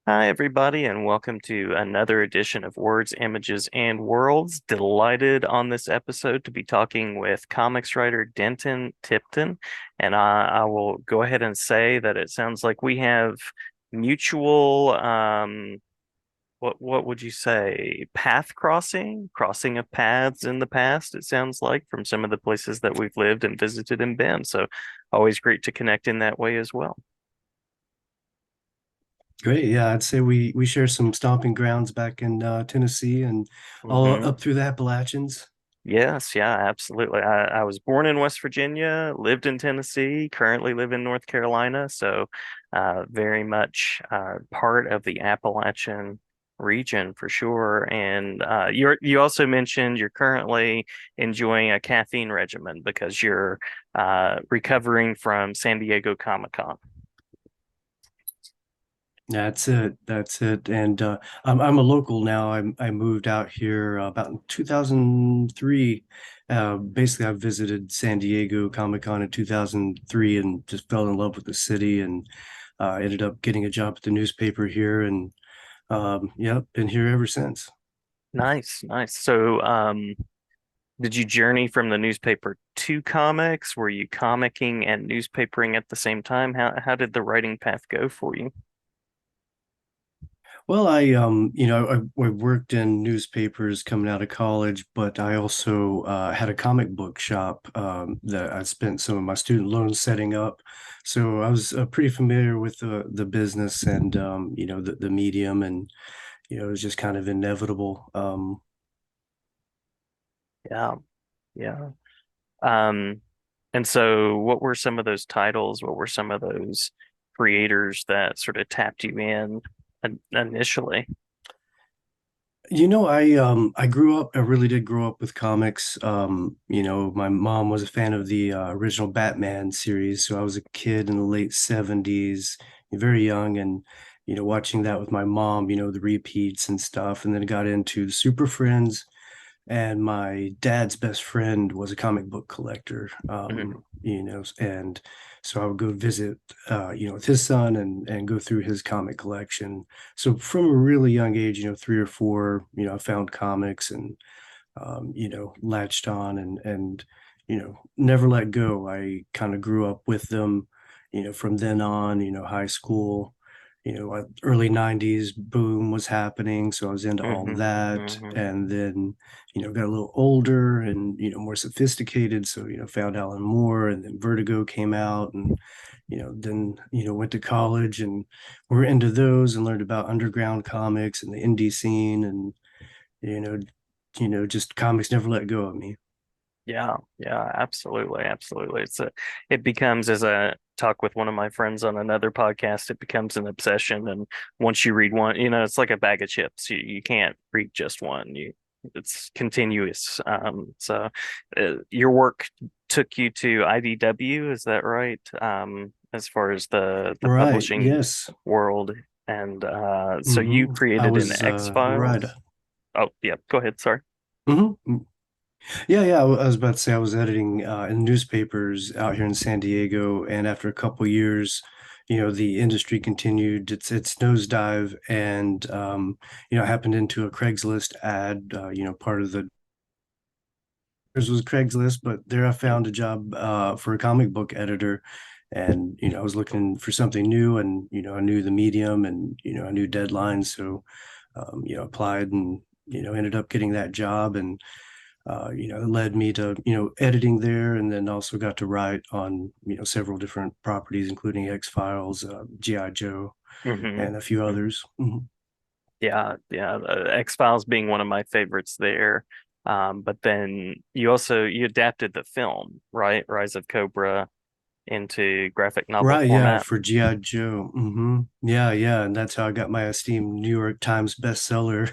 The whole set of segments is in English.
Hi, everybody, and welcome to another edition of Words, Images, and Worlds. Delighted on this episode to be talking with comics writer Denton Tipton. And I will go ahead and say that it sounds like we have mutual, what would you say, path crossing of paths in the past, it sounds like, from some of the places that we've lived and visited and been. So always great to connect in that way as well. Great. Yeah, I'd say we share some stomping grounds back in Tennessee and all hmm up through the Appalachians. Yes, yeah, absolutely. I was born in West Virginia, lived in Tennessee, currently live in North Carolina, so very much part of the Appalachian region for sure. And you also mentioned you're currently enjoying a caffeine regimen because you're recovering from San Diego Comic-Con. That's it. That's it. And I'm a local now. I moved out here about in 2003. Basically, I visited San Diego Comic-Con in 2003 and just fell in love with the city and ended up getting a job at the newspaper here and yeah, been here ever since. Nice, nice. So, did you journey from the newspaper to comics? Were you comicking and newspapering at the same time? How did the writing path go for you? Well, I worked in newspapers coming out of college, but I also had a comic book shop that I spent some of my student loans setting up. So I was pretty familiar with the business and the medium, and it was just kind of inevitable. Yeah, yeah. Um, and so what were some of those titles? What were some of those creators that sort of tapped you in initially? I grew up, I really did grow up with comics. My mom was a fan of the original Batman series, so I was a kid in the late 70s, very young, and watching that with my mom, the repeats and stuff, and then got into Super Friends, and my dad's best friend was a comic book collector, Mhm, and so I would go visit, with his son and go through his comic collection. So from a really young age, 3 or 4, I found comics and latched on and never let go. I kind of grew up with them, from then on, high school, early 90s boom was happening. So I was into all mhm, that. mhm. And then, got a little older and, more sophisticated. So, found Alan Moore and then Vertigo came out and, then, went to college and we're into those and learned about underground comics and the indie scene and, you know, just comics never let go of me. Yeah, yeah, absolutely, absolutely. It becomes, as I talk with one of my friends on another podcast, it becomes an obsession. And once you read one, it's like a bag of chips. You can't read just one. It's continuous. Your work took you to IDW, is that right? As far as the Right. publishing Yes. world, and so you I created an was right. X-Files. Oh, yeah, go ahead. Sorry. hmm Yeah. I was about to say I was editing in newspapers out here in San Diego, and after a couple years, the industry continued its nosedive, and I happened into a Craigslist ad. Part of the this was Craigslist, but there I found a job for a comic book editor, and I was looking for something new, and I knew the medium, and I knew deadlines, so applied and ended up getting that job and it led me to, editing there and then also got to write on, several different properties, including X-Files, G.I. Joe, hmm and a few others. Mhm. Yeah, yeah. X-Files being one of my favorites there. But then you adapted the film, right? Rise of Cobra into graphic novel Right, yeah, format. for G.I. Joe. Yeah. And that's how I got my esteemed New York Times bestseller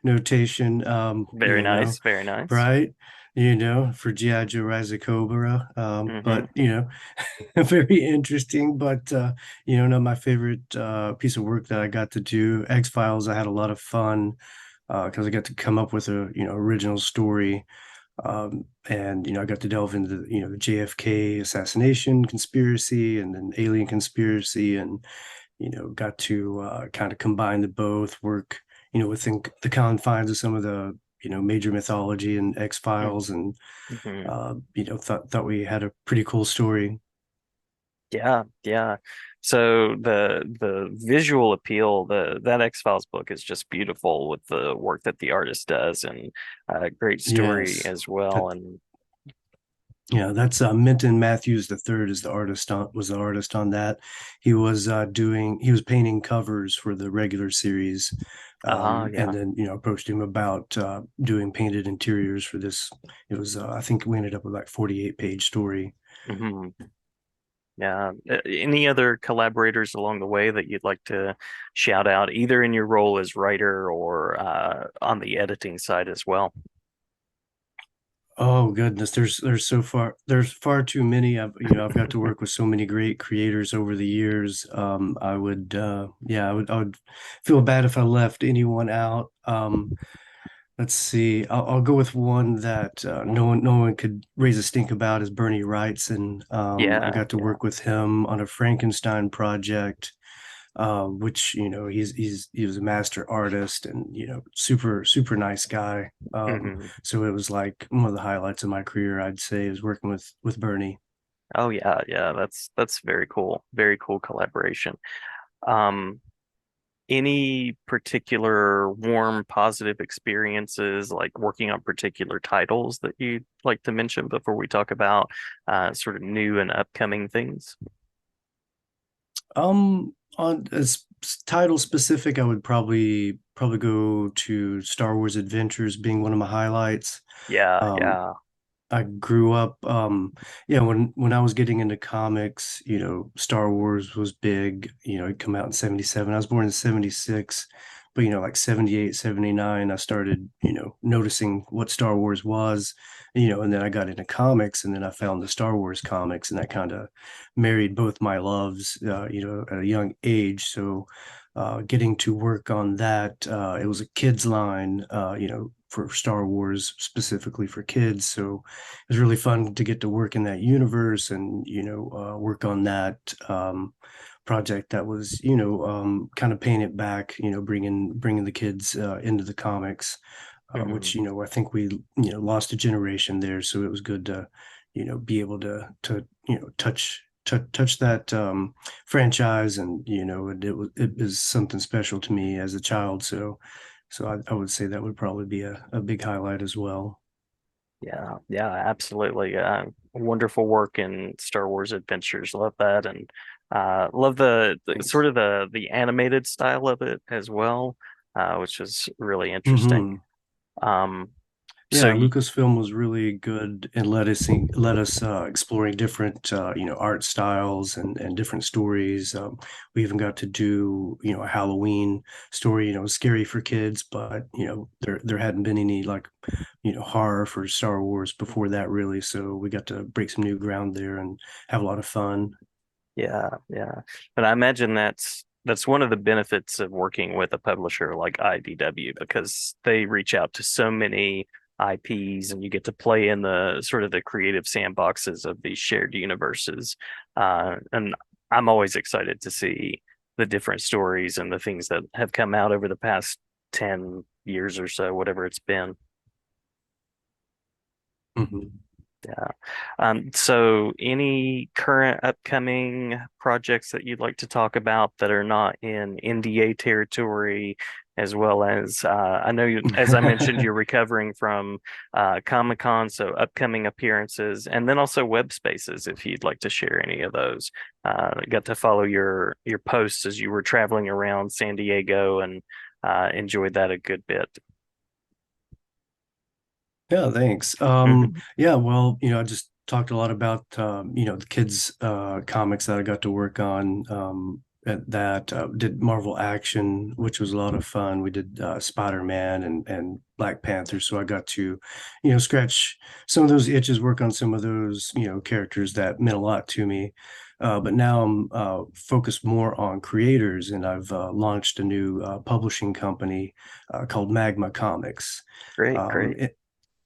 notation, Very nice, very nice. right? For G.I. Joe Rise of Cobra. hmm But, very interesting, but not my favorite piece of work that I got to do. X-Files, I had a lot of fun because I got to come up with a original story, and I got to delve into the JFK assassination conspiracy and then alien conspiracy, and got to kind of combine the both, work, within the confines of some of the, major mythology and X-Files, and Mm-hmm. thought we had a pretty cool story. Yeah, yeah. So the visual appeal, the that X-Files book is just beautiful with the work that the artist does, and great story Yes. as well. That And Yeah, that's Minton Matthews the third is the artist on was the artist on that. He was painting covers for the regular series, and yeah. then approached him about doing painted interiors for this. It was I think we ended up with like 48-page story. Hmm. Yeah. Any other collaborators along the way that you'd like to shout out, either in your role as writer or on the editing side as well? Oh goodness, there's far too many. I've got to work with so many great creators over the years. I would feel bad if I left anyone out. Let's see. I'll go with one that no one could raise a stink about is Bernie Wrightson. I Yeah, got to yeah. work with him on a Frankenstein project, which he was a master artist and super nice guy. Hmm. So it was like one of the highlights of my career, I'd say, is working with Bernie. Oh yeah, yeah. That's very cool. Very cool collaboration. Um, any particular warm, positive experiences, like working on particular titles that you'd like to mention before we talk about sort of new and upcoming things? On as title specific, I would probably go to Star Wars Adventures being one of my highlights. Yeah, Um, yeah. I grew up, yeah, when I was getting into comics, Star Wars was big, it come out in 77. I was born in 76, but like 78, 79, I started, noticing what Star Wars was, and then I got into comics and then I found the Star Wars comics and that kind of married both my loves, at a young age. So getting to work on that, it was a kids line, for Star Wars specifically for kids. So it was really fun to get to work in that universe and work on that project that was kind of paying it back, bringing the kids into the comics, which Hmm. I think we lost a generation there. So it was good to be able to touch that franchise, and it is something special to me as a child. So I would say that would probably be a big highlight as well. Yeah, yeah, absolutely. Wonderful work in Star Wars Adventures. Love that, and love the Thanks. sort of the animated style of it as well, which is really interesting. Hmm. Um, so Yeah, y Lucasfilm was really good and let us exploring different art styles and different stories. We even got to do a Halloween story. Scary for kids, but there hadn't been any like horror for Star Wars before that really. So we got to break some new ground there and have a lot of fun. Yeah, yeah. But I imagine that's one of the benefits of working with a publisher like IDW because they reach out to so many IPs and you get to play in the sort of the creative sandboxes of these shared universes. And I'm always excited to see the different stories and the things that have come out over the past 10 years or so, whatever it's been. Mhm. Yeah. So any current upcoming projects that you'd like to talk about that are not in NDA territory, as well as I know you, as I mentioned, you're recovering from Comic-Con, so upcoming appearances, and then also web spaces, if you'd like to share any of those. Got to follow your posts as you were traveling around San Diego and enjoyed that a good bit. Yeah, thanks. Hmm. Yeah, well, I just talked a lot about the kids comics that I got to work on. At that did Marvel Action, which was a lot of fun. We did Spider-Man and Black Panther, so I got to, scratch some of those itches, work on some of those, characters that meant a lot to me. But now I'm focused more on creators, and I've launched a new publishing company called Magma Comix. Great, Um, great.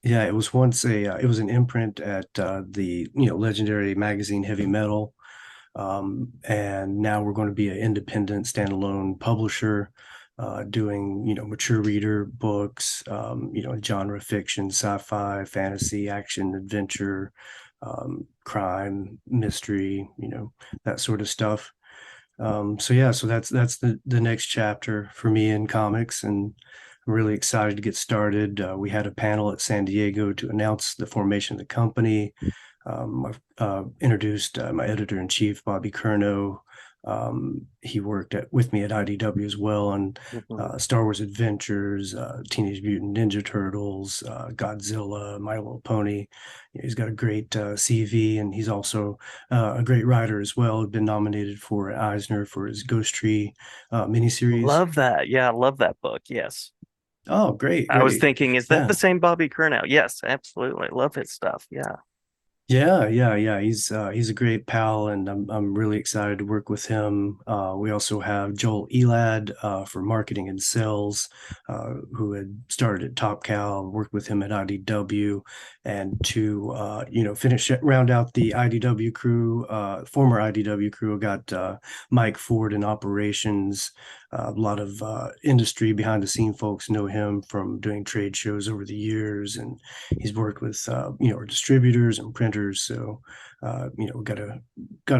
yeah, it was once it was an imprint at the legendary magazine Heavy Metal. And now we're going to be an independent standalone publisher, doing, mature reader books, genre fiction, sci-fi, fantasy, action, adventure, crime, mystery, that sort of stuff. So yeah, so that's the next chapter for me in comics, and I'm really excited to get started. We had a panel at San Diego to announce the formation of the company. I've introduced my editor-in-chief, Bobby Curnow. He worked with me at IDW as well on Mhm. Star Wars Adventures, Teenage Mutant Ninja Turtles, Godzilla, My Little Pony. He's got a great CV, and he's also a great writer as well. Been nominated for Eisner for his Ghost Tree miniseries. Love that. Yeah, I love that book. Yes. Oh, great, I was great. thinking, is that the Yeah. same Bobby Curnow? Yes, absolutely. Love his stuff. Yeah. Yeah, yeah, yeah. He's a great pal, and I'm really excited to work with him. We also have Joel Elad for marketing and sales, who had started at Top Cal, worked with him at IDW, and to finish round out the IDW crew, former IDW crew. I got Mike Ford in operations. A lot of industry behind the scene folks know him from doing trade shows over the years, and he's worked with our distributors and printers. So we got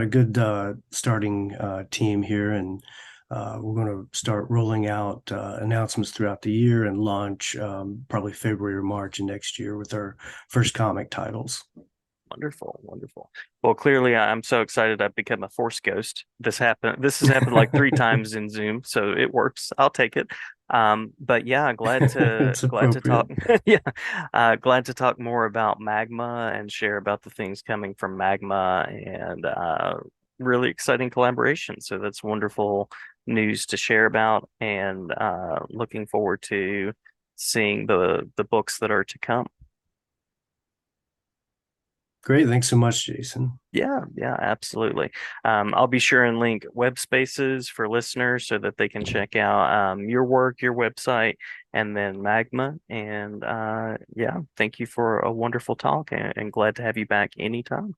a good starting team here, and we're going to start rolling out announcements throughout the year and launch probably February or March of next year with our first comic titles. Wonderful, wonderful. Well, clearly I'm so excited I've become a force ghost. This has happened like three times in Zoom, so it works. I'll take it. But yeah, It's glad to talk. appropriate. Yeah, glad to talk more about Magma and share about the things coming from Magma and really exciting collaboration. So that's wonderful news to share about, and looking forward to seeing the books that are to come. Great. Thanks so much, Jason. Yeah, yeah, absolutely. I'll be sure and link web spaces for listeners so that they can check out your work, your website, and then Magma. And yeah, thank you for a wonderful talk, and glad to have you back anytime.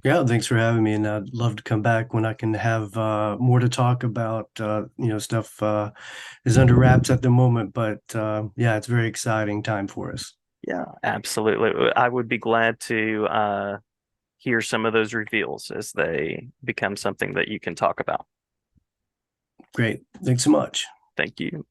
Yeah, thanks for having me, and I'd love to come back when I can have more to talk about. Stuff is under wraps at the moment, but yeah, it's a very exciting time for us. Yeah, absolutely. I would be glad to hear some of those reveals as they become something that you can talk about. Great. Thanks so much. Thank you.